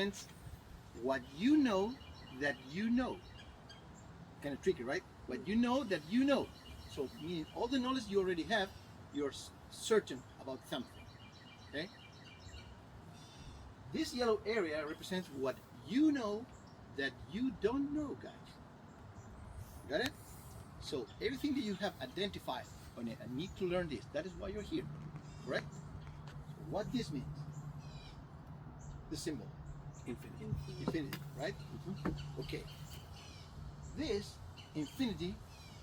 represents what you know that you know. Kind of tricky, right? What you know that you know. So meaning all the knowledge you already have, you're certain about something. Okay? This yellow area represents what you know that you don't know, guys. Got it? So everything that you have identified on it, I need to learn this. That is why you're here, correct? So what this means? The symbol, infinity. Infinity, right? Okay. This infinity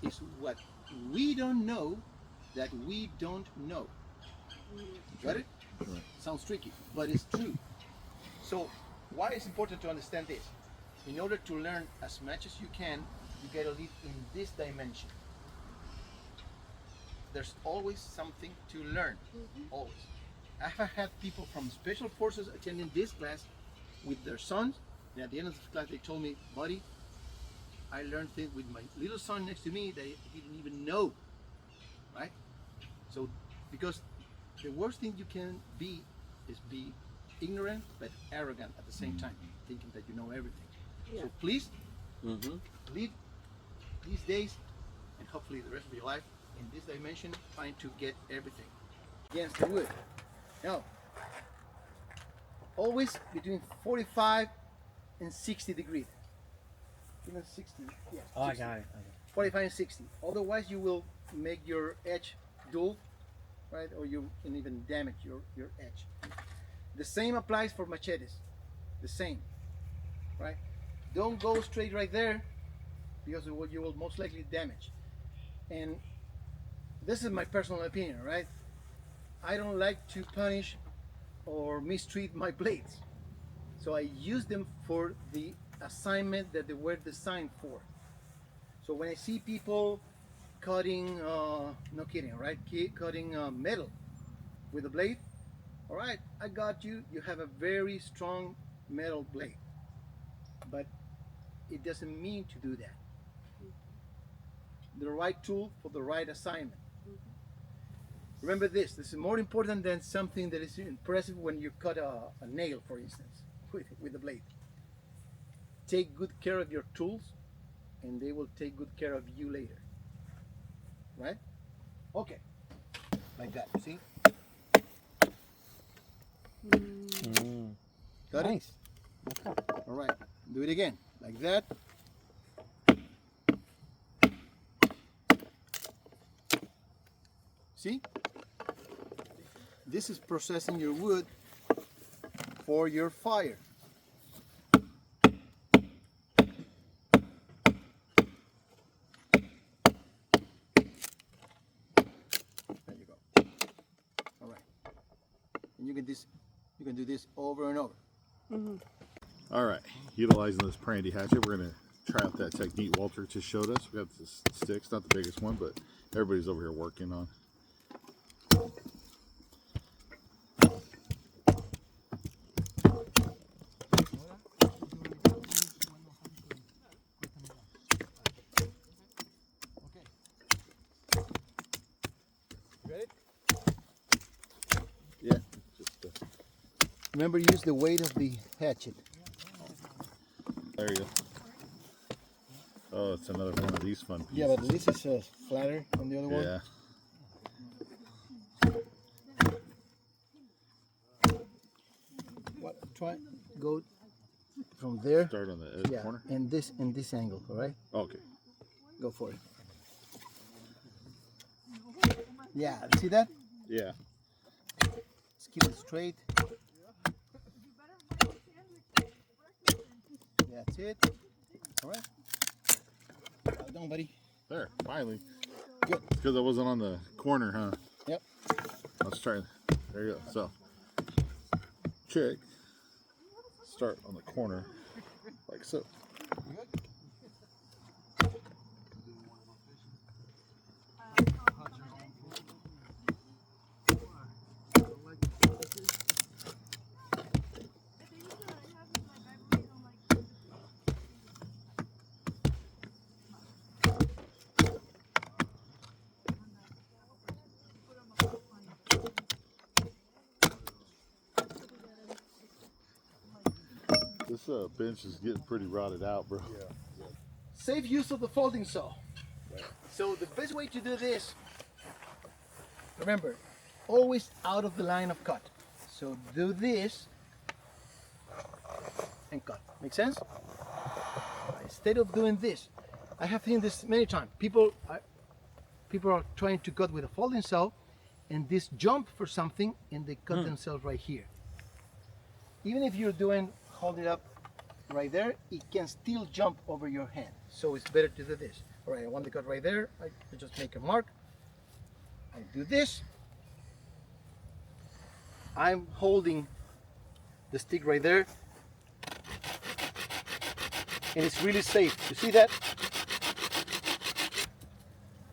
is what we don't know that we don't know. Got it? Right. Sounds tricky, but it's true. So why is it important to understand this? In order to learn as much as you can, you gotta live in this dimension. There's always something to learn, always. I have had people from special forces attending this class with their sons, and at the end of the class they told me, buddy, I learned things with my little son next to me that I didn't even know, right? So, because the worst thing you can be is be ignorant but arrogant at the same time, thinking that you know everything. So please, live these days and hopefully the rest of your life in this dimension, trying to get everything against the wood. Now, always between 45 and 60 degrees. Even 60, yeah. Oh, 60. I got it. 45 and 60. Otherwise, you will make your edge dull, right? Or you can even damage your edge. The same applies for machetes. The same, right? Don't go straight right there because you will most likely damage. And this is my personal opinion, right? I don't like to punish or mistreat my blades. So I use them for the assignment that they were designed for. So when I see people cutting, no kidding, right? Cutting metal with a blade, all right, I got you. You have a very strong metal blade. But it doesn't mean to do that. The right tool for the right assignment. Remember this is more important than something that is impressive when you cut a nail, for instance, with a blade. Take good care of your tools and they will take good care of you later. Right? Okay. Like that, see? Got Nice. it? Okay. All right. Do it again. Like that. See? This is processing your wood for your fire. There you go. All right. And you can do this over and over. All right, utilizing this Prandy hatchet, we're gonna try out that technique Walter just showed us. We got this stick, it's not the biggest one, but everybody's over here working on. Ready? Yeah, just Remember, use the weight of the hatchet. there you go. Oh, it's another one of these fun pieces. Yeah, but this is flatter than the other one. Yeah. Try go from there. Start on the Yeah, corner. and this angle, all right? Okay. Go for it. Yeah, see that? Yeah. Just keep it straight. That's it. All right. Well done, buddy. There, finally. Good. Because I wasn't on the corner, huh? Yep. Let's try. There you go. So, check. Start on the corner, like so. This bench is getting pretty rotted out, bro. Yeah. Safe use of the folding saw. So the best way to do this, remember, always out of the line of cut. So do this and cut. Make sense? Instead of doing this, I have seen this many times. People are trying to cut with a folding saw, and this jump for something, and they cut themselves right here. Even if you're hold it up right there, it can still jump over your hand. So it's better to do this. All right, I want to cut right there. I just make a mark. I do this. I'm holding the stick right there. And it's really safe. You see that?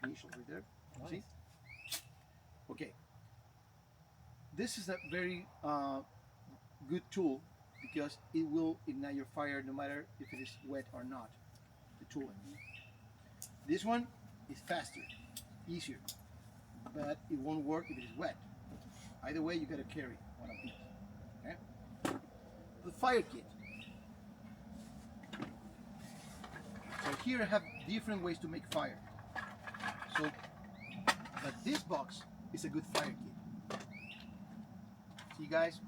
Initial right there. See? Okay. This is a very good tool because it will ignite your fire no matter if it is wet or not. The tool. This one is faster, easier, but it won't work if it is wet. Either way, you gotta carry one of these. Okay? The fire kit. So here I have different ways to make fire. So, but this box is a good fire kit. See guys,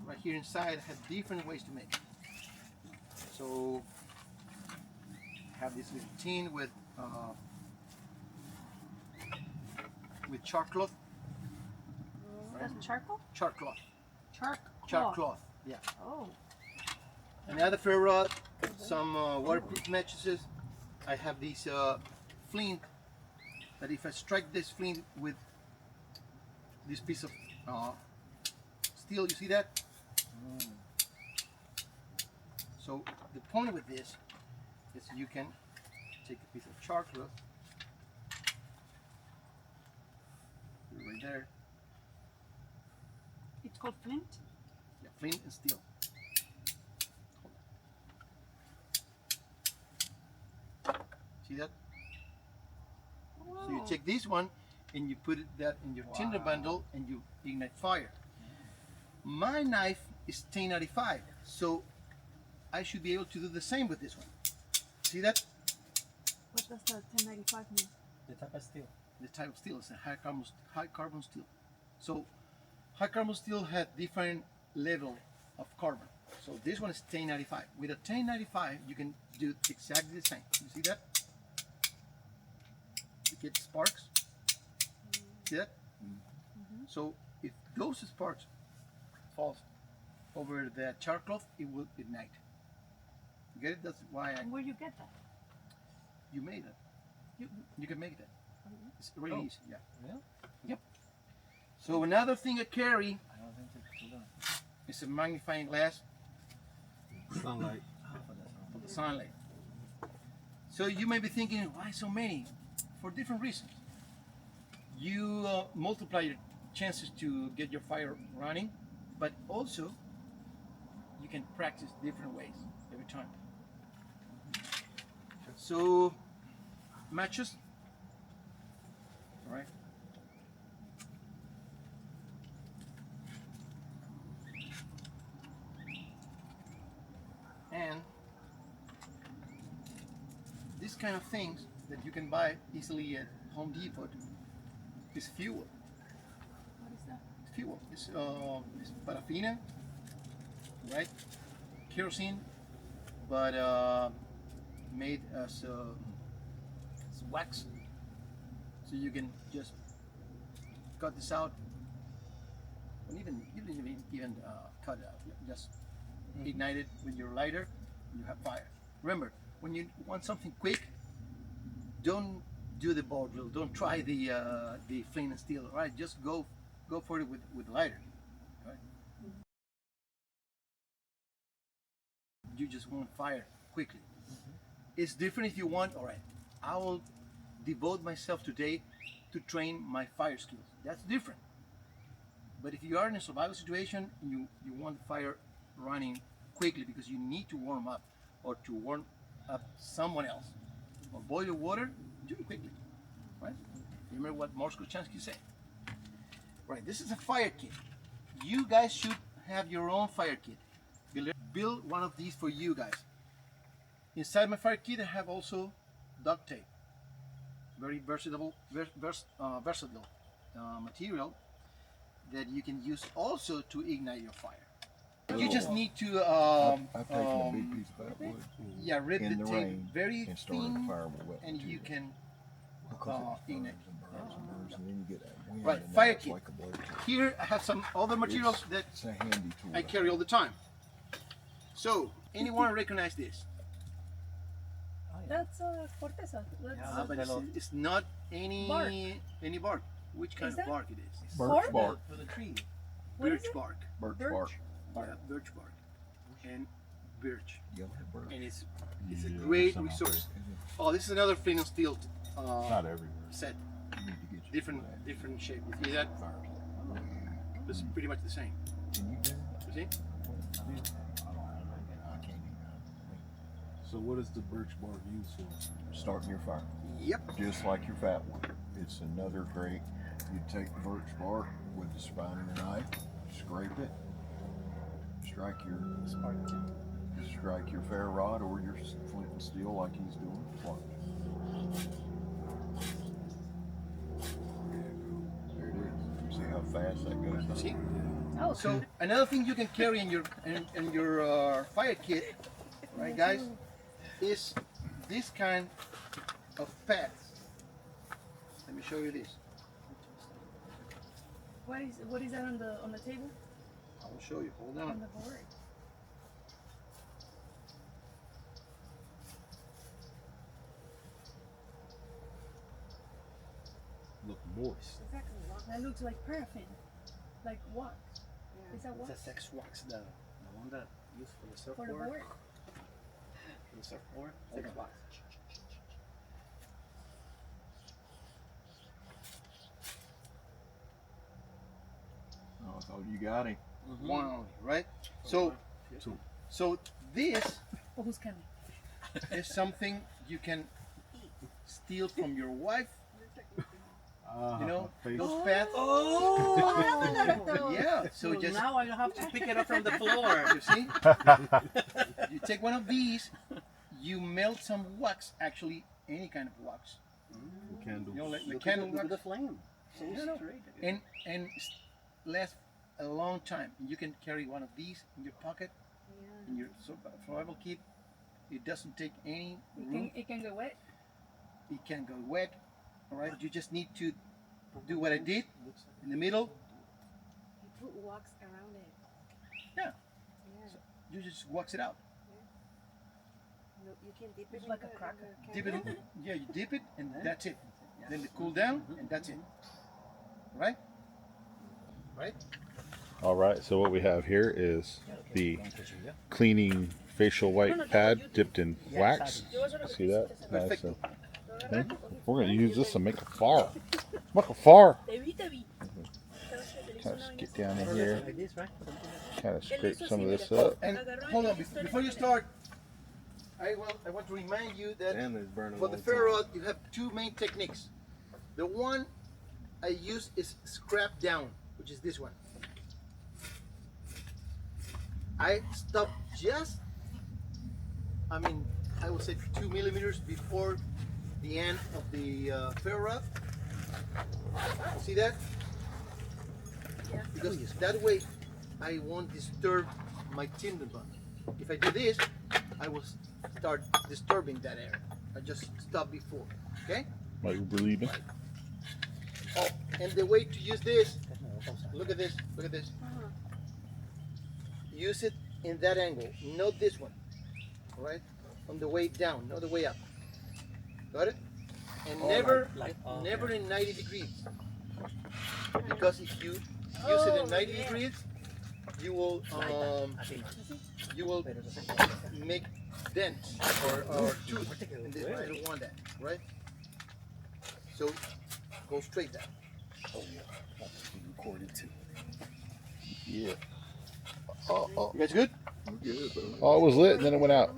right here inside I have different ways to make it. So, I have this little tin with char cloth. That's charcoal? Char cloth. Charcoal. Char cloth. Yeah. Oh. Another ferro rod, some waterproof matches. I have this flint that if I strike this flint with this piece of steel, you see that? So the point with this is you can take a piece of char cloth, right there. It's called flint? Yeah, flint and steel. See that? So you take this one and you put that in your tinder bundle and you ignite fire. My knife is 1095, so I should be able to do the same with this one. See that? What does the 1095 mean? The type of steel. The type of steel is a high carbon steel. So high carbon steel has different level of carbon. So this one is 1095. With a 1095, you can do exactly the same. You see that? You get sparks. See that? So if those sparks falls over the char cloth, it will ignite. You get it? That's why Where you get that? you made it. You can make that. It's really easy. Yeah. Yeah? Yep. So another thing I carry I don't think it's too long. is a magnifying glass Sunlight. for the sunlight. So you may be thinking, why so many? For different reasons. You multiply your chances to get your fire running, but also you can practice different ways every time. So matches, all right? And these kind of things that you can buy easily at Home Depot is fuel. What is that? Fuel. It's paraffina, right? Kerosene, but made as wax. So you can just cut this out, and you didn't even cut it out. Just ignite it with your lighter, and you have fire. Remember, when you want something quick, don't do the ball drill. Don't try the flint and steel. All right, just go for it with lighter. All right? You just want fire quickly. It's different if you want. All right, I will devote myself today to train my fire skills. That's different. But if you are in a survival situation, you want the fire running quickly because you need to warm up or to warm up someone else. Or boil your water, do it quickly, right? Remember what Morse Kochanski said. Right, this is a fire kit. You guys should have your own fire kit. build one of these for you guys. Inside my fire kit, I have also duct tape. Very versatile material that you can use also to ignite your fire. You just need to I've taken a big piece of that wood rip in the the tape rain very and started a thin, fire with wet and you material. can Because it ignite. burns and burns, and then you get that wind, Right, and fire now it's kit. like a blaze. Here I have some other materials that It's a handy tool. I carry all the time. So, anyone recognize this? That's corteza. That's Yeah. But it's not any Bark. any bark. Which kind Is of that- bark it is? Birch bark. For the tree. What is Birch it? bark. Birch Birch. bark. Yeah, birch bark. And birch. Yellow birch. And it's a Yeah, great some out there. resource. Oh, this is another flint and steel Not everywhere. set. You need to get you Different shape. You see that? fires. It's pretty much the same. Can you do that? You see? I can't even. So what is the birch bark used for? Starting your fire. Yep. Just like your fat one. It's another great. You take birch bark with the spine of your knife, scrape it, strike your fair rod or your flint and steel like he's doing. There it is. You see how fast that goes? See? Oh, So another thing you can carry in your fire kit, right, guys, is this kind of pads. Let me show you this. what is that on the table? I will show you. Hold On on. the board. Look moist. That looks like paraffin, like wax. Is that It's wax a sex wax, the one that used for the for the surfboard. board? For the surfboard. Sex wax. Oh, I thought you got him. One only, right? So this Oh, who's coming? is something you can steal from your wife. You know, those pads. Oh! Yeah. So just now I have to pick it up from the floor. you see, you take one of these, you melt some wax, actually any kind of wax, Candle. you know, like Look candle at the wax, flame. So You know, straight. and lasts a long time. You can carry one of these in your pocket, in your survival kit. It doesn't take any room. It can go wet. It can go wet. All right. You just need to do what I did in the middle. You put wax around it. Yeah. Yeah. You just wax it out. No, you can dip it It's in like a the- cracker. in the Dip it candle. in. Yeah, you dip it, and that's it. Then it cool down, and that's it. Right? Right? All right, so what we have here is the cleaning facial white pad dipped in wax. See that? Nice. Perfecto. Okay. We're going to use this to make a fire. Make a fire. Kind of get down in here, Like this, right? kind of scrape some of this up. And hold on, before you start, I want to remind you that And it's burning. for the ferro rod, you have two main techniques. The one I use is scrap down, which is this one. I stop just, I would say 2 millimeters before the end of the ferro rod. See that? Because that way I won't disturb my tinder bond. If I do this, I will start disturbing that area. I just stop before, okay? Like we're leaving. Oh, and the way to use this, look at this, look at this. Use it in that angle, not this one, all right? On the way down, not the way up. Got it? And never in 90 degrees. Because if you use it in 90 degrees, you will make dents or tooth in this one. I don't want that, right? So go straight down. Recorded too. Yeah. Oh, You guys good? We're good, bro. oh, it was lit and then it went out.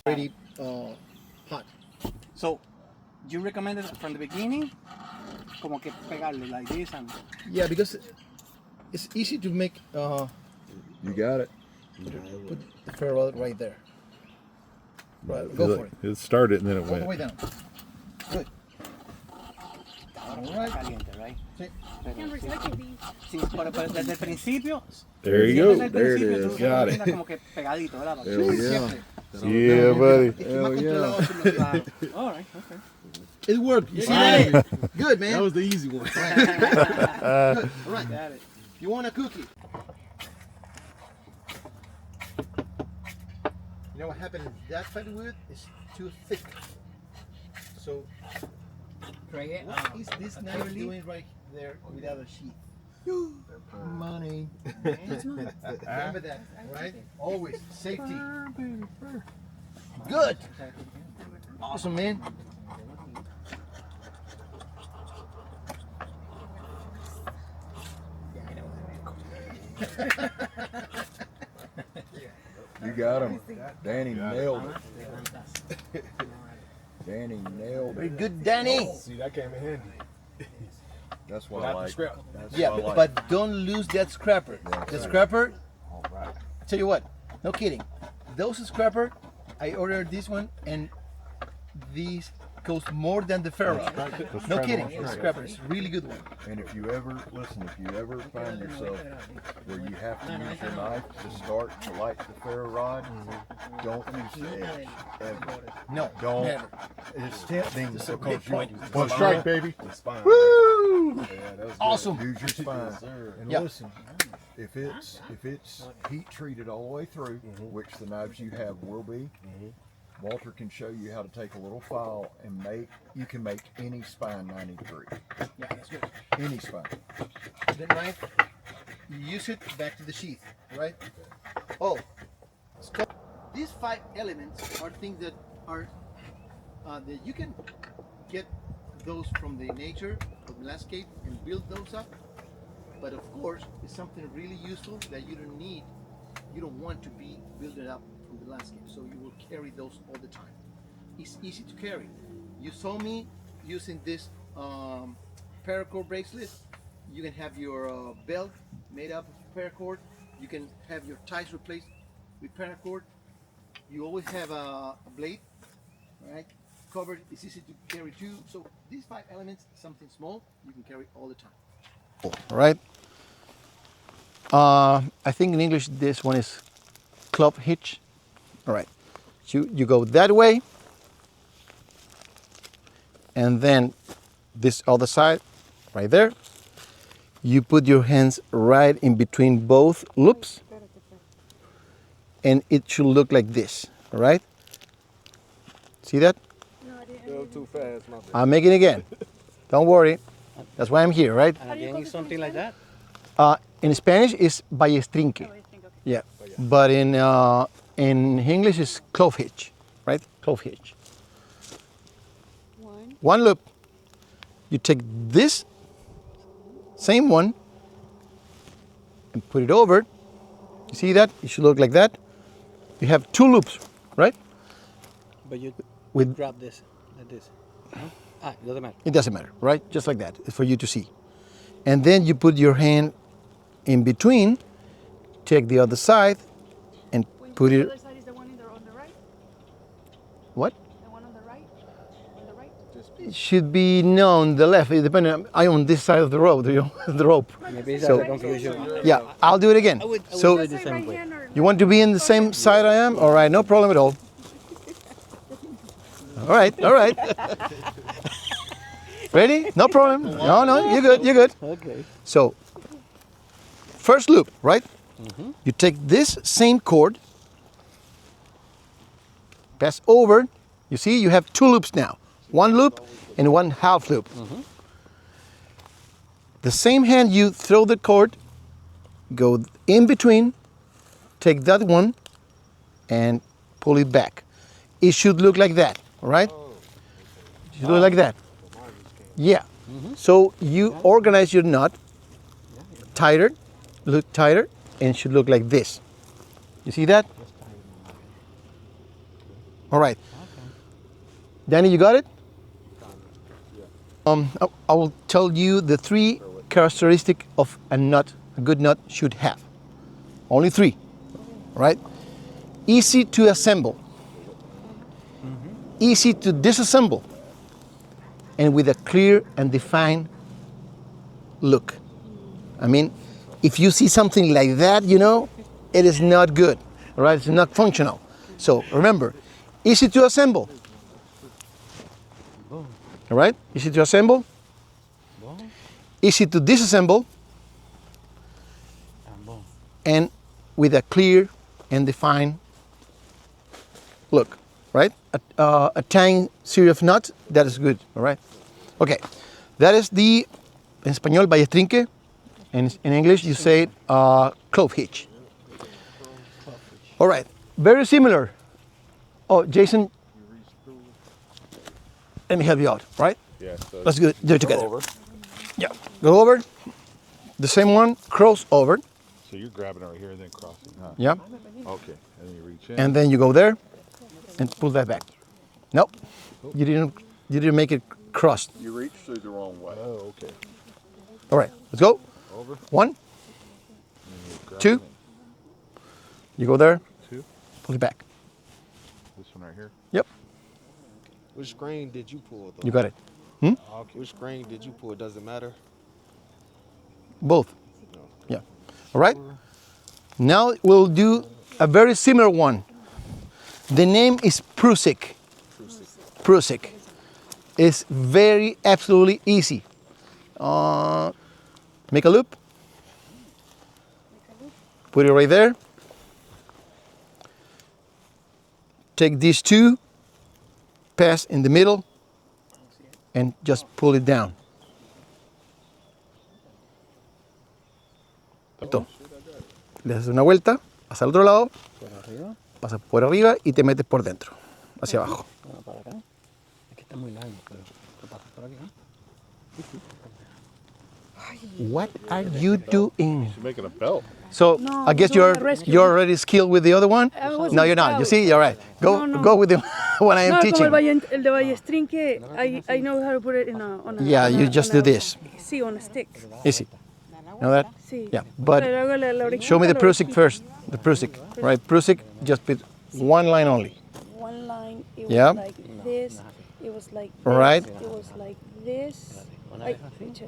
Already hot. So you recommend it from the beginning, como que pegarle like this and. Yeah, because it's easy to make. You got it. Put the ferro rod right there. Right, go for it. It started and then it All the way went. down. Good. All right. Caliente, right? Sí. Cameras, I can be. Sí, pero desde el principio. There you desde go. el There it principio, is. tú Got lo it. tengas como que pegadito, ¿verdad? Hell yeah. Siempre. Yeah, buddy. Es que más Hell controlado yeah. tú lo Claro. All right, okay. It worked. You see Got that? Good, man. That was the easy one. Good. All right. Got it. You want a cookie? You know what happened? That firewood is too thick. So Try it. what is this knife doing right there without a sheath? Money. Remember that, right? Always safety. Good. Awesome, man. You got him. Danny nailed it. Danny nailed Very it. good, Danny. See, that came in handy. That's what I Without the like. scrap. That's Yeah, what I like. but don't lose that scrapper. The scrapper, All right. I tell you what, no kidding. Those scrapper, I ordered this one and these cost more than the ferro. No kidding. The scrapper is a really good one. And if you ever find yourself where you have to use your knife to start to light the ferro rod, don't use the edge ever. No, Don't. never. It's tempting because point. you One strike, baby. The spine. Woo! Yeah, that was good. Awesome. use your spine. Yes, sir. And Yeah. listen, if it's heat treated all the way through, which the knives you have will be, Walter can show you how to take a little file and you can make any spine 90 degrees. Yeah, that's good. Any spine. The knife, you use it back to the sheath, right? Oh, these 5 elements are things that are that you can get those from the nature, from the landscape, and build those up. But of course, it's something really useful that you don't want to be building up from the landscape. So you will carry those all the time. It's easy to carry. You saw me using this paracord bracelet. You can have your belt made up of paracord. You can have your ties replaced with paracord. You always have a blade, right? Covered. It's easy to carry too. So these 5 elements, something small, you can carry all the time. All right. I think in English this one is club hitch. All right. You go that way, and then this other side, right there. You put your hands right in between both loops, and it should look like this. All right. See that? No, I didn't. A little too fast, my bad. I'm making it again. Don't worry. That's why I'm here, right? And again, is something like that. In Spanish, it's ballestrinque. Oh, I think, okay. Yeah, but in English, it's clove hitch, right? Clove hitch. One loop. You take this same one and put it over. You see that? It should look like that. You have 2 loops, right? But you With grab this like this. No? It doesn't matter. it doesn't matter, right? Just like that. It's for you to see. And then you put your hand in between. Take the other side and When put the it. other side is the one on the right? What? The one on the right? On the right? It should be no on the left. It depends. I on this side of the road, you know, the rope. Maybe it's So- a confusion. Yeah, I'll do it again. I would So do it Say the same right way. hand or you want to be in the same side I am? All right, no problem at all. All right, all right. Ready? No problem. No, you're good. You're good. Okay. So, first loop, right? You take this same cord, pass over. You see, you have 2 loops now. 1 loop and 1 half loop. The same hand you throw the cord, go in between, take that one, and pull it back. It should look like that, all right? It should look like that. Yeah. So you organize your knot tighter, look tighter, and it should look like this. You see that? All right. Danny, you got it? I will tell you the 3 characteristics of a nut, a good nut should have. Only 3, right? Easy to assemble, easy to disassemble, and with a clear and defined look. I mean, if you see something like that, you know, it is not good, right? It's not functional. So remember, easy to assemble, all right? Easy to assemble, easy to disassemble, and with a clear and defined look, right? A tying series of knots, that is good, all right? Okay, that is the, en español, ballestrinque. In English, you say it, clove hitch. All right, very similar. Oh, Jason, let me help you out, right? Yeah. So Let's do it together. over. Yeah, go over. The same one, cross over. So you're grabbing it right here and then crossing, huh? Yeah, Okay. And then you reach in. and then you go there and pull that back. Nope, you didn't make it crossed. you reach through the wrong way. Oh, okay. All right, let's go. Over. 1, And you grab 2. it. You go there, 2. pull it back. This one right here. Yep, Which screen did you pull though? you got it. Which screen did you pull? Does it matter? Both. Yeah. All right. Now we'll do a very similar one. The name is Prusik. Prusik. It's very absolutely easy. Make a loop. Put it right there. Take these 2, pass in the middle, and just pull it down. Esto. Le das una vuelta, pasa al otro lado, Por arriba, pasas por arriba y te metes por dentro, hacia abajo. uno para acá. Es que está muy largo, pero lo pasas por aquí, ¿no? What are you doing? You're making a belt. So No, I guess doing a rescue. you're already skilled with the other one. I wasn't No, you're not. You proud. see, you're right. Go No, no. go with the one I am No, teaching. como el de ballestrinque, I know how to put it on a Yeah, on you a- just on do a- this. Sí, on a stick. Easy. Know that? Sí. Yeah, but Pero hago la orejita, show me the la Prusik orejita. first. The Prusik, right? Prusik, just put one line only. One line, it was Yeah. like this, it was like this, Right. it was like this, Una ay, vez así. pucha,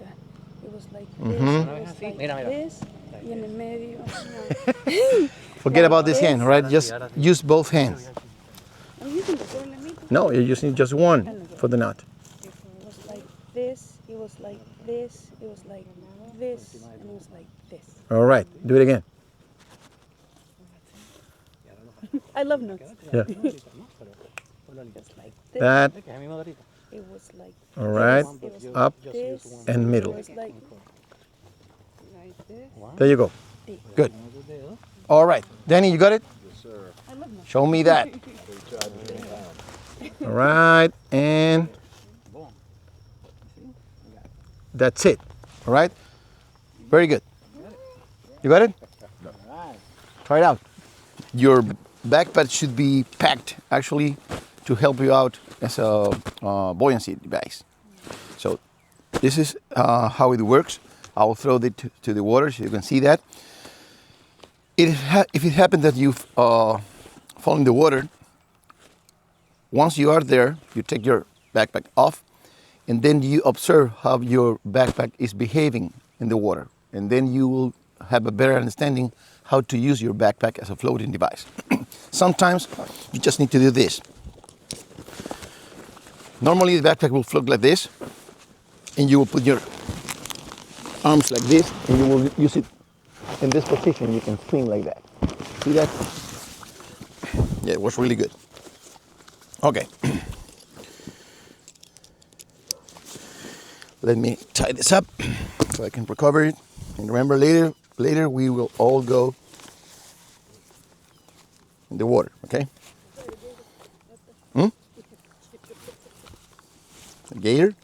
it was like Mhm. this, Una it vez was así, like mira, mira. this, y en el medio, no. Forget about this hand, right? Just use both hands. I'm using the doble mitad. No, you just need just one for the knot. It was like this, it was like this, it was like this, and it was like this. All right, do it again. I love nuts. Yeah. It was like this, That, Es que es el mismo dorito. it was like all right, this, it was up this, and middle. it was like this. There you go. Good. All right, Danny, you got it? Yes, sir. I love nuts. Show me that. All right, and that's it. All right, very good. You got it? Try it out. Your backpack should be packed actually to help you out as a buoyancy device. So this is how it works. I will throw it to the water so you can see that. If it happens that you've fall in the water, once you are there, you take your backpack off, and then you observe how your backpack is behaving in the water, and then you will have a better understanding how to use your backpack as a floating device. Sometimes you just need to do this. Normally the backpack will float like this, and you will put your arms like this, and you will use it in this position. You can swing like that. See that? Yeah, it was really good. Okay. Let me tie this up so I can recover it. And remember, later we will all go in the water, okay? The gator?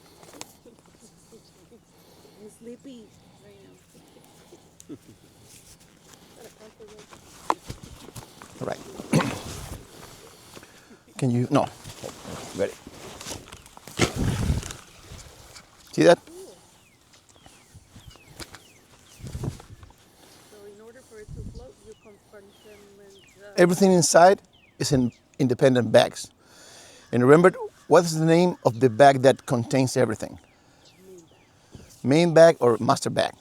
I'm sleepy right now. All right. Can you? No. Ready. See that? So in order for it to float, you compartment. Everything inside is in independent bags. And remember, what is the name of the bag that contains everything? Main bag or master bag.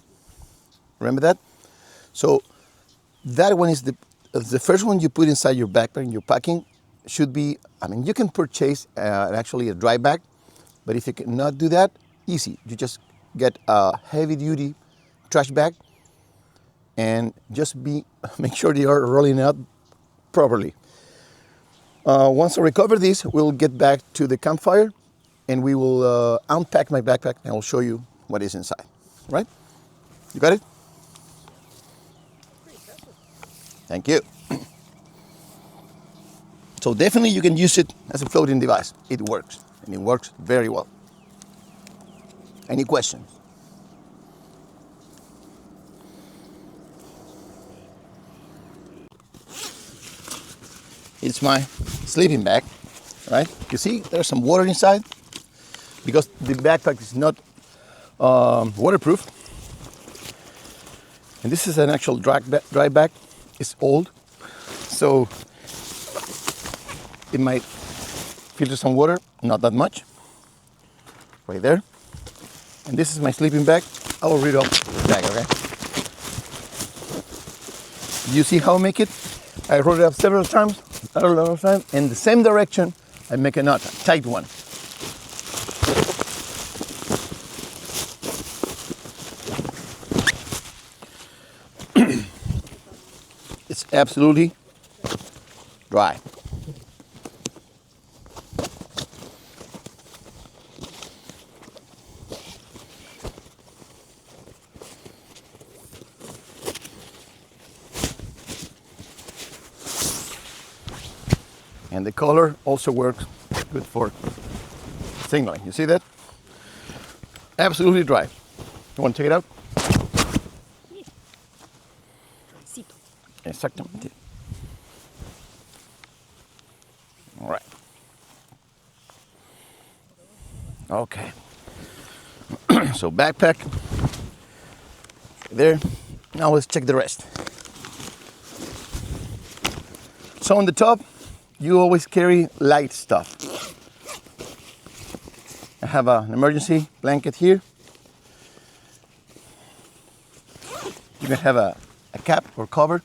Remember that? So that one is the first one you put inside your backpack in your packing should be, I mean, you can purchase actually a dry bag, but if you cannot do that, easy. You just get a heavy duty trash bag and just make sure you are rolling it out properly. Once I recover this, we'll get back to the campfire and we will unpack my backpack and I'll show you what is inside, right? You got it? Thank you. So definitely you can use it as a floating device. It works, and it works very well. Any questions? It's my sleeping bag, right? You see there's some water inside because the backpack is not waterproof. And this is an actual dry bag. It's old, so it might filter some water, not that much. Right there. And this is my sleeping bag. I will read off the bag, okay? You see how I make it? I roll it up several times, in the same direction. I make a knot, a tight one. It's absolutely dry. And the color also works good for signaling. You see that? Absolutely dry. You want to take it out? Exactamente. All right. Okay. So backpack there. Now let's check the rest. So on the top, you always carry light stuff. I have an emergency blanket here. You can have a cap or cover.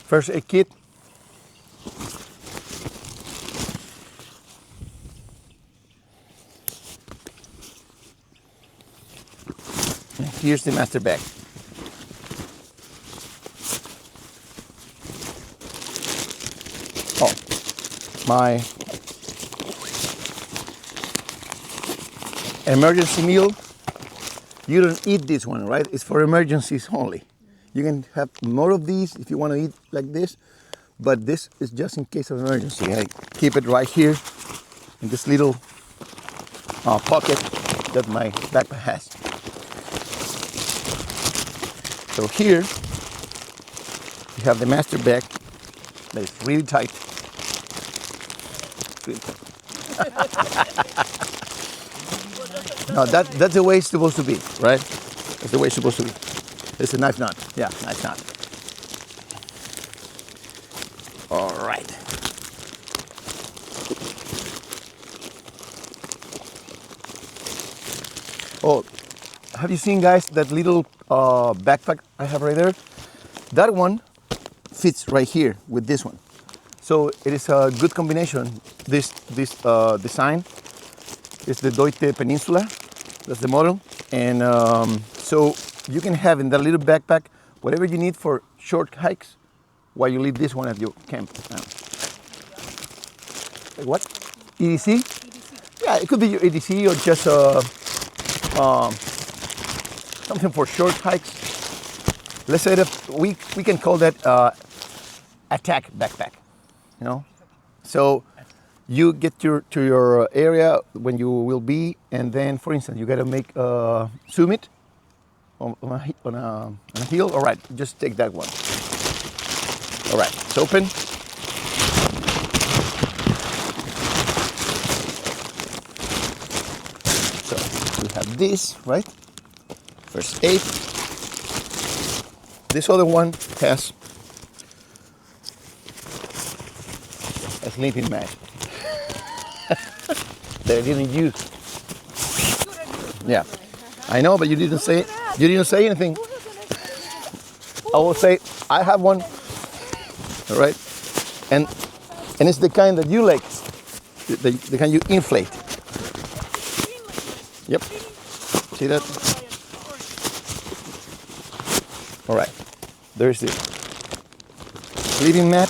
First aid kit. And here's the master bag. Oh, my emergency meal. You don't eat this one, right? It's for emergencies only. You can have more of these if you want to eat like this, but this is just in case of emergency. I keep it right here in this little pocket that my backpack has. So here you have the master bag that is really tight. No, that's the way it's supposed to be, right? That's the way it's supposed to be. It's a knife knot. Yeah, knife knot. All right. Oh, have you seen, guys, that little backpack I have right there? That one fits right here with this one. So it is a good combination. This design is the Deutsche Peninsula. That's the model. And so you can have in that little backpack whatever you need for short hikes while you leave this one at your camp. Like what? EDC? Yeah, it could be your EDC or just something for short hikes. Let's say that we can call that attack backpack, you know? So you get to your area when you will be, and then, for instance, you got to make summit, on a heel. All right, just take that one. All right, it's open. So we have this, right? First aid. This other one has a sleeping mat that I didn't use. Yeah, I know, but you didn't say anything. I will say I have one. All right, and it's the kind that you like, the kind you inflate. Yep. See that? All right. There's the sleeping mat.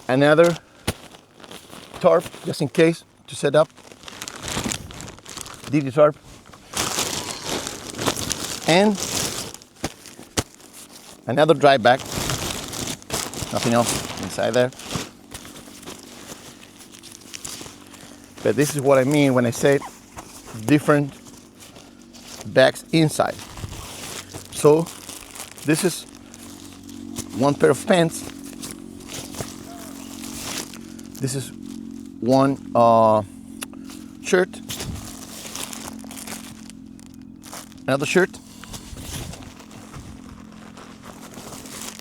Another tarp, just in case, to set up. DD tarp. And another dry bag. Nothing else inside there. But this is what I mean when I say different bags inside. So this is one pair of pants. This is one shirt. Another shirt.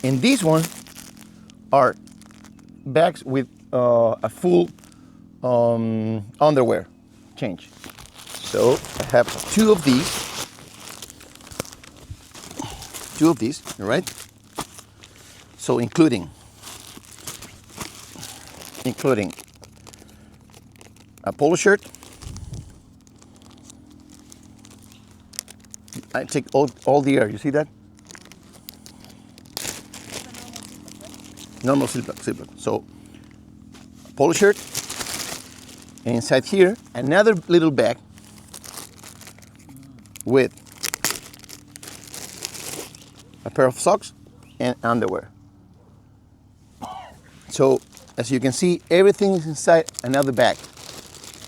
And these one are bags with a full underwear change. So I have two of these, all right? So including a polo shirt. I take all the air, you see that? Normal zipper. So polo shirt, and inside here another little bag with a pair of socks and underwear. So as you can see, everything is inside another bag.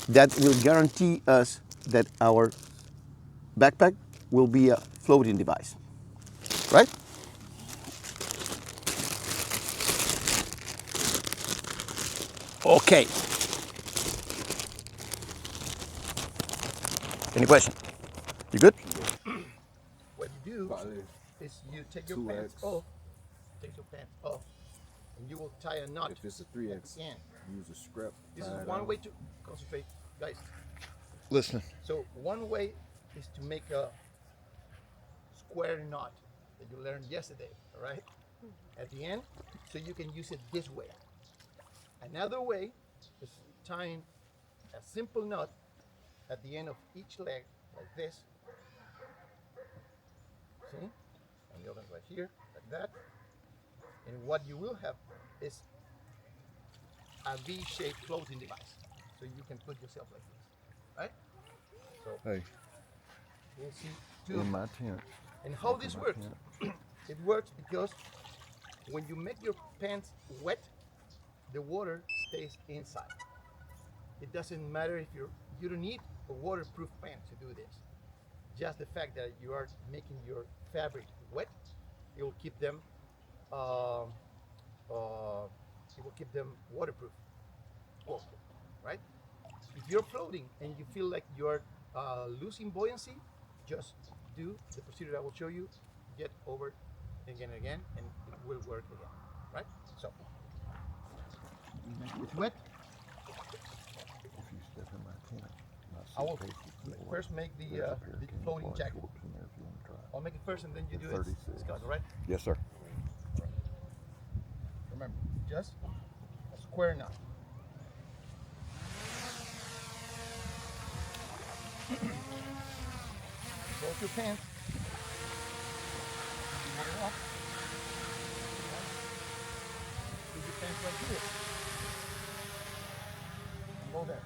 That will guarantee us that our backpack will be a floating device, right? Okay. Any question? You good? What you do is you take your pants off, and you will tie a knot. If it's a 3X, at the end. use a scrap. This is one way to concentrate, guys. Listen. So one way is to make a square knot that you learned yesterday, all right? At the end, so you can use it this way. Another way is tying a simple knot at the end of each leg, like this. See? And the other right here, like that. And what you will have is a V-shaped floating device. So you can put yourself like this, right? So Hey, you'll see two. in my tent. And how this works? It works because when you make your pants wet, the water stays inside. It doesn't matter if you don't need a waterproof pant to do this. Just the fact that you are making your fabric wet, it will keep them waterproof, right? If you're floating and you feel like you're losing buoyancy, just do the procedure I will show you. Get over again and again, and it will work again, right? So, it's wet. If you step in my tent, I will first make the floating jacket. I'll make it first, and then you do it, Scott, all right? Yes, sir. Remember, just a square knot. Fold your pants. Put your pants like this. And go there.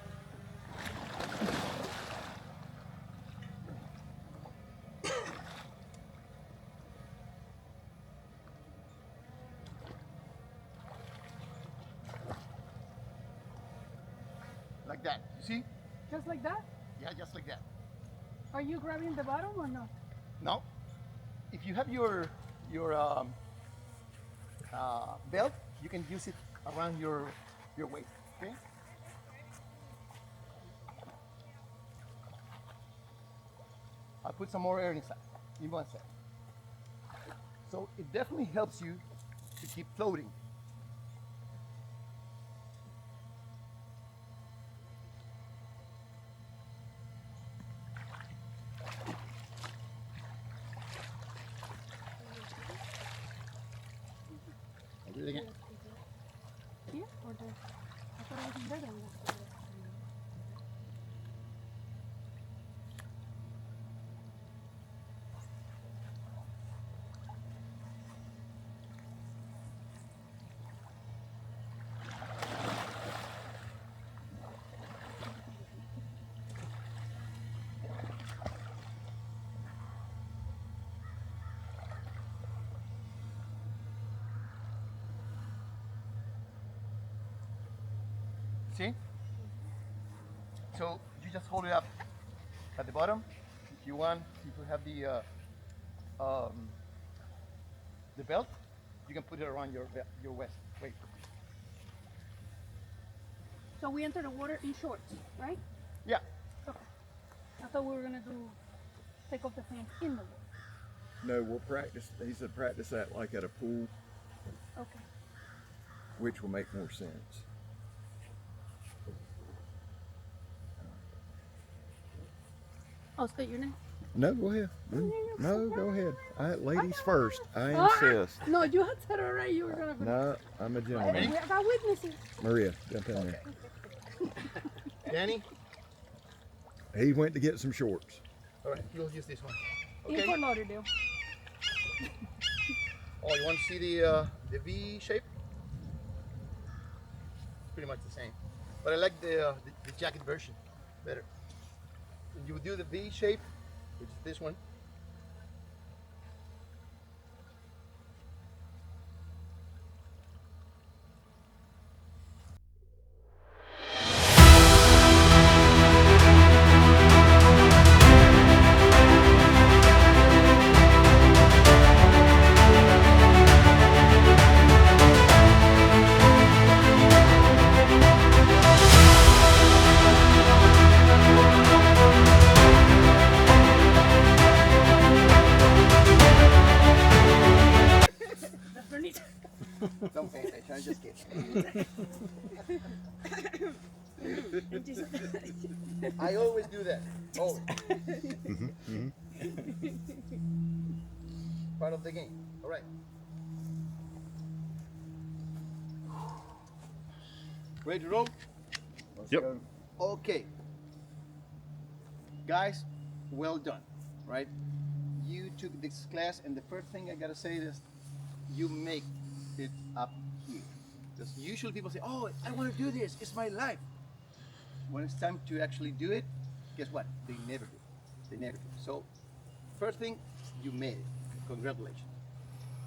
Like that. You see? Just like that? Yeah, just like that. Are you grabbing the bottom or no? Now, if you have your belt, you can use it around your waist. Okay. I'll put some more air inside. Give me one second. So it definitely helps you to keep floating. I'll do it again. Here or there? I thought it was better than that. See? So you just hold it up at the bottom. If you want, if you have the belt, you can put it around your waist. Wait. So we enter the water in shorts, right? Yeah. Okay. I thought we were gonna take off the pants in the water. No, we'll practice. He said practice that like at a pool, Okay. which will make more sense. Oh, state your name. No, go ahead. No, go ahead. Ladies first. I Ah! insist. No, you had said already you were gonna. No, I'm a I gentleman. got witnesses. Maria, jump in there. Danny? He went to get some shorts. All right, you'll use this one. In Okay. Fort Lauderdale. Oh, you want to see the V shape? Pretty much the same, but I like the jacket version better. You do the V shape, which is this one. Don't pay attention, I'm just kidding. I always do that. Always. Part of the game. All right. Ready to roll? Let's Yep. go. Okay. Guys, well done, right? You took this class, and the first thing I gotta say is you make it up here. Because usually people say, oh, I want to do this, it's my life. When it's time to actually do it, guess what? They never do. They never do. So, first thing, you made it. Congratulations.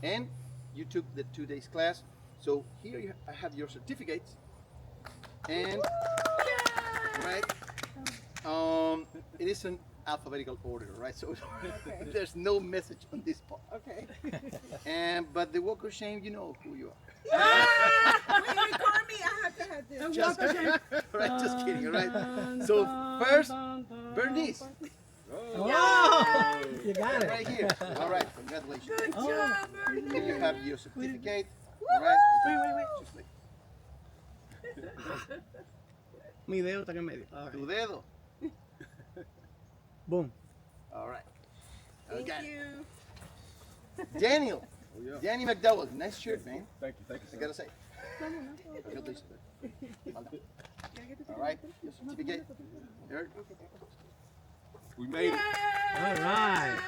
And you took the 2 days class. So here I have your certificates. And, right, it is an alphabetical order, right? So there's no message on this part. Okay. But the walk of shame, you know who you are. When you record me, I have to have this. Just, right, just kidding, all right? So first, Bernice. Oh, you got it. Right here. All right, congratulations. Good job, Bernie. Here you have your certificate. All right. Wait. Just like Mi dedo está en medio. All tu right. dedo. Boom. All right. Thank Okay. you. Daniel. Oh, yeah. Danny McDowell. Nice shirt, man. Thank you, I gotta say. Congratulations. Well done. All right. Your certificate. There. We made it. All right.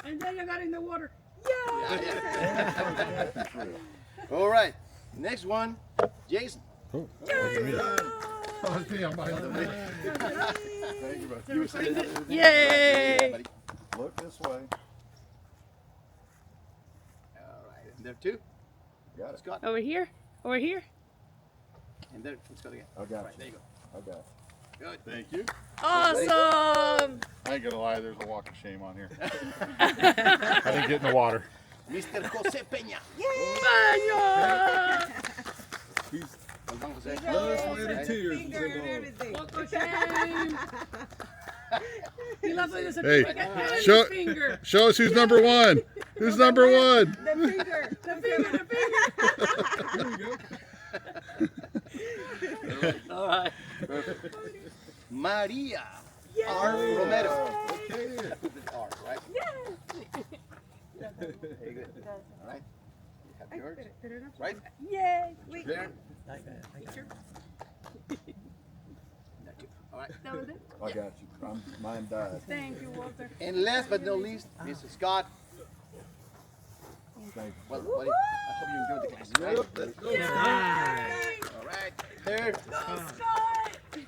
And then you got in the water. Yeah. All right. Next one, Jason. Cool. Thank you, bro. You were saying that. Yay! Buddy. Look this way. All right. And there too. Got it. Scott. Over here? Over here? And there. Let's go again. I got All right. you. There you go. I got it. Good. Thank you. Awesome! I ain't gonna lie, there's a walk of shame on here. I didn't get in the water. Mr. Jose Peña. He's Don Jose. blood, sweat, and tears. Walk of shame. He loves it as a Hey, finger. show, Finger. show us who's number one. Who's number one? The finger. The finger. The finger. All right. Perfect. Maria R. Romero. Okay then. Put the R, right? Very good. All right. You have yours, right? Yay! There. All right. That was it? I got you. Mine died. Thank you, Walter. And last but not least, Mrs. Scott. Thank you. Well, buddy, I hope you enjoyed the class. Right? All right. There.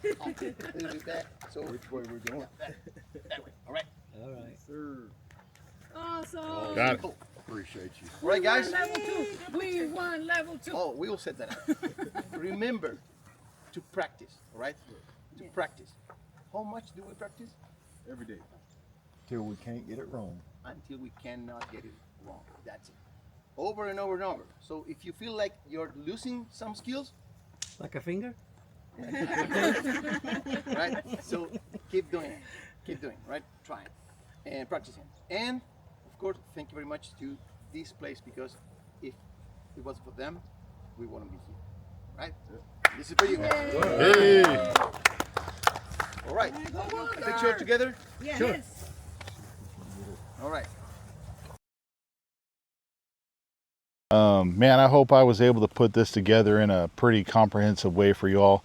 We'll be back. So Which way we're going? that way. All right. Sir. Awesome. Got it. Appreciate you. All right, guys. Level 2. We won level 2. Oh, we will set that up. Remember to practice. All right. To practice. How much do we practice? Every day. Till we can't get it wrong. Until we cannot get it wrong. That's it. Over and over and over. So if you feel like you're losing some skills, Like a finger? right? So keep doing it. Keep doing it, right? Trying and practicing. And of course, thank you very much to this place because if it wasn't for them, we wouldn't be here, right? This is for you. Hey. All right. Picture together. Yes. All right. Man, I hope I was able to put this together in a pretty comprehensive way for you all.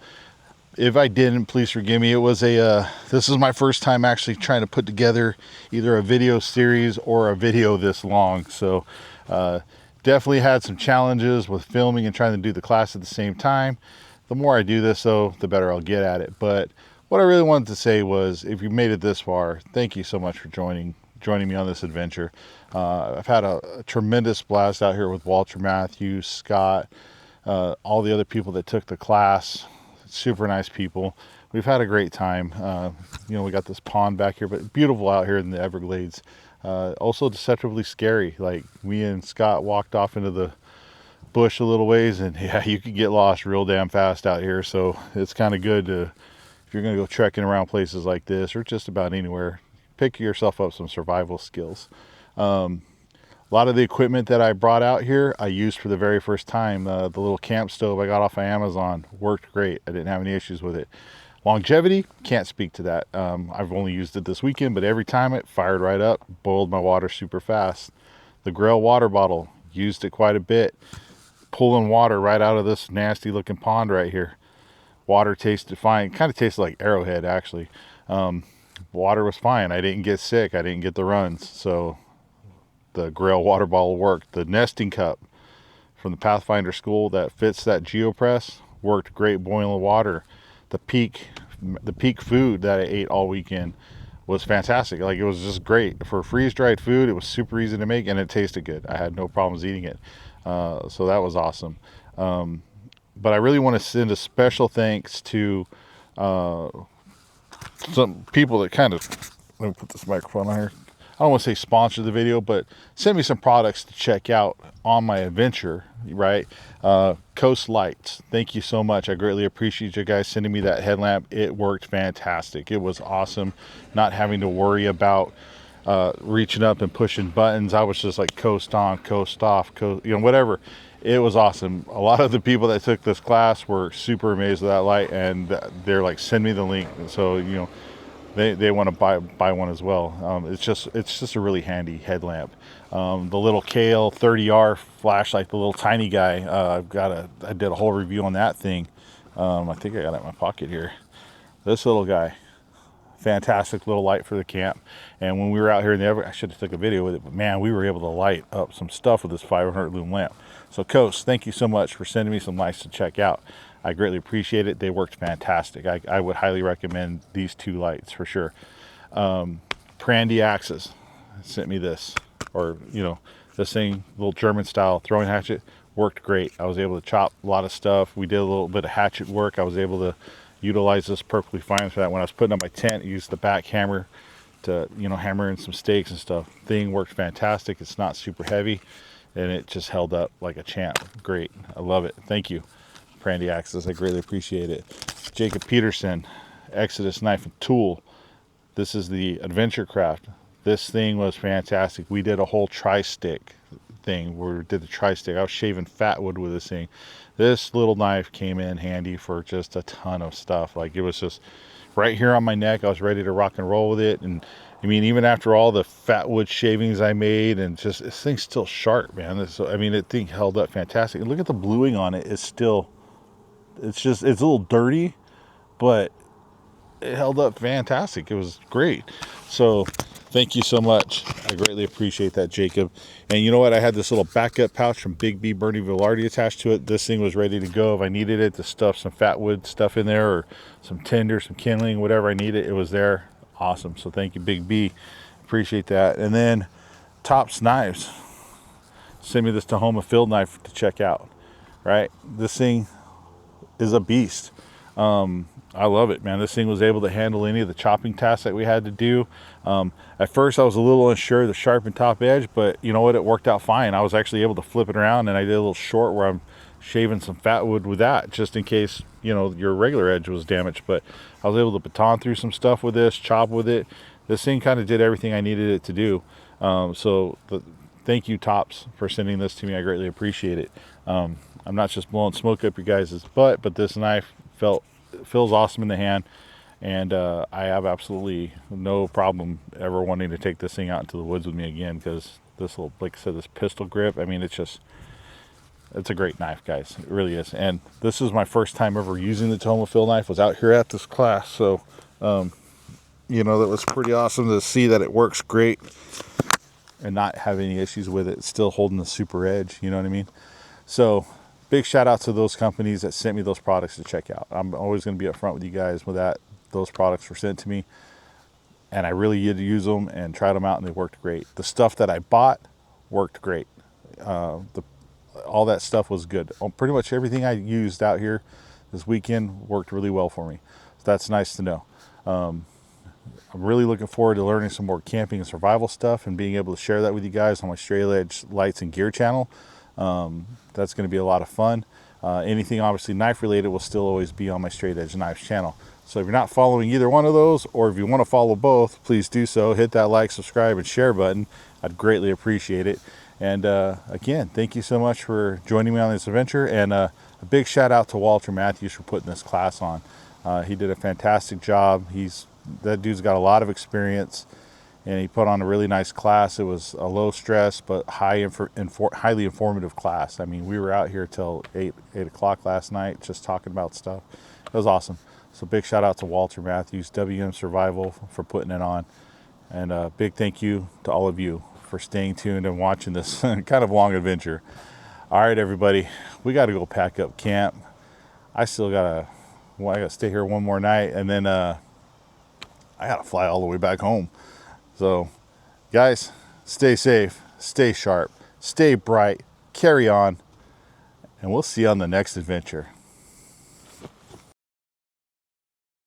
If I didn't, please forgive me. It was this is my first time actually trying to put together either a video series or a video this long. So definitely had some challenges with filming and trying to do the class at the same time. The more I do this, though, the better I'll get at it. But what I really wanted to say was, if you made it this far, thank you so much for joining me on this adventure. I've had a tremendous blast out here with Walter Matthews, Scott, all the other people that took the class. Super nice people. We've had a great time. We got this pond back here, but beautiful out here in the Everglades. Also deceptively scary. Like, me and Scott walked off into the bush a little ways, and yeah, you could get lost real damn fast out here. So it's kind of good to, if you're going to go trekking around places like this or just about anywhere, pick yourself up some survival skills. A lot of the equipment that I brought out here, I used for the very first time. The little camp stove I got off of Amazon worked great. I didn't have any issues with it. Longevity, can't speak to that. I've only used it this weekend, but every time it fired right up, boiled my water super fast. The Grail water bottle, used it quite a bit. Pulling water right out of this nasty looking pond right here. Water tasted fine. Kind of tasted like Arrowhead, actually. Water was fine. I didn't get sick. I didn't get the runs. So the Grail water bottle worked. The nesting cup from the Pathfinder school that fits that GeoPress worked great boiling water. The peak food that I ate all weekend was fantastic. Like, it was just great for freeze-dried food. It was super easy to make, and it tasted good. I had no problems eating it. So that was awesome. But I really want to send a special thanks to some people that kind of, let me put this microphone on here. I don't want to say sponsor the video, but send me some products to check out on my adventure, right? Coast Lights, thank you so much. I greatly appreciate you guys sending me that headlamp. It worked fantastic. It was awesome not having to worry about reaching up and pushing buttons. I was just like coast on, coast off, whatever. It was awesome. A lot of the people that took this class were super amazed with that light, and they're like, send me the link. So, they want to buy one as well. It's just a really handy headlamp. The little Kale 30R flashlight, the little tiny guy. I did a whole review on that thing. I think I got it in my pocket here. This little guy, fantastic little light for the camp. And when we were out here in the Everglades, I should have took a video with it, but man, we were able to light up some stuff with this 500 lumen lamp. So Coast, thank you so much for sending me some lights to check out. I greatly appreciate it. They worked fantastic. I would highly recommend these two lights for sure. Prandy Axes sent me this, or this thing, little German style throwing hatchet, worked great. I was able to chop a lot of stuff. We did a little bit of hatchet work. I was able to utilize this perfectly fine for that. When I was putting up my tent, I used the back hammer to, you know, hammer in some stakes and stuff. Thing worked fantastic. It's not super heavy, and it just held up like a champ. Great. I love it. Thank you, Prandy Axis. I greatly appreciate it. Jacob Peterson, Exodus Knife and Tool. This is the Adventure Craft. This thing was fantastic. We did a whole tri-stick thing where we did the tri-stick. I was shaving fat wood with this thing. This little knife came in handy for just a ton of stuff. Like, it was just right here on my neck. I was ready to rock and roll with it. And I mean, even after all the fat wood shavings I made, and just, this thing's still sharp, man. I mean, it thing held up fantastic. And look at the bluing on it. It's still, it's a little dirty, but it held up fantastic. It was great. So thank you so much. I greatly appreciate that, Jacob. And you know what? I had this little backup pouch from Big B Bernie Velarde attached to it. This thing was ready to go if I needed it to stuff some fat wood stuff in there, or some tinder, some kindling, whatever I needed. It was there. Awesome. So thank you, Big B. Appreciate that. And then Tops Knives sent me this Tahoma field knife to check out. Right? This thing is a beast. I love it, man. This thing was able to handle any of the chopping tasks that we had to do. At first I was a little unsure of the sharpened top edge, but you know what? It worked out fine. I was actually able to flip it around, and I did a little short where I'm shaving some fat wood with that, just in case, you know, your regular edge was damaged. But I was able to baton through some stuff with this, chop with it. This thing kind of did everything I needed it to do. Thank you, Tops, for sending this to me. I greatly appreciate it. I'm not just blowing smoke up your guys' butt, but this knife feels awesome in the hand, and I have absolutely no problem ever wanting to take this thing out into the woods with me again, because this little, like I said, this pistol grip, I mean, it's a great knife, guys. It really is. And this is my first time ever using the Tahoma field knife. Was out here at this class, so you know, that was pretty awesome to see that it works great and not have any issues with it. It's still holding the super edge, you know what I mean? So big shout out to those companies that sent me those products to check out. I'm always going to be upfront with you guys with that. Those products were sent to me, and I really did use them and tried them out, and they worked great. The stuff that I bought worked great. All that stuff was good. Pretty much everything I used out here this weekend worked really well for me. So that's nice to know. I'm really looking forward to learning some more camping and survival stuff, and being able to share that with you guys on my Straight Edge Lights and Gear channel. That's going to be a lot of fun. Anything obviously knife related will still always be on my Straight Edge Knives channel. So if you're not following either one of those, or if you want to follow both, please do so. Hit that like, subscribe, and share button. I'd greatly appreciate it. And again, thank you so much for joining me on this adventure. And a big shout out to Walter Matthews for putting this class on. He did a fantastic job. That dude's got a lot of experience, and he put on a really nice class. It was a low stress but highly informative class. I mean, we were out here till 8 o'clock last night just talking about stuff. It was awesome. So big shout out to Walter Matthews, WM Survival, for putting it on. And a big thank you to all of you for staying tuned and watching this kind of long adventure. All right, everybody, we got to go pack up camp. I gotta stay here one more night, and then I gotta fly all the way back home. So guys, stay safe, stay sharp, stay bright, carry on, and we'll see you on the next adventure.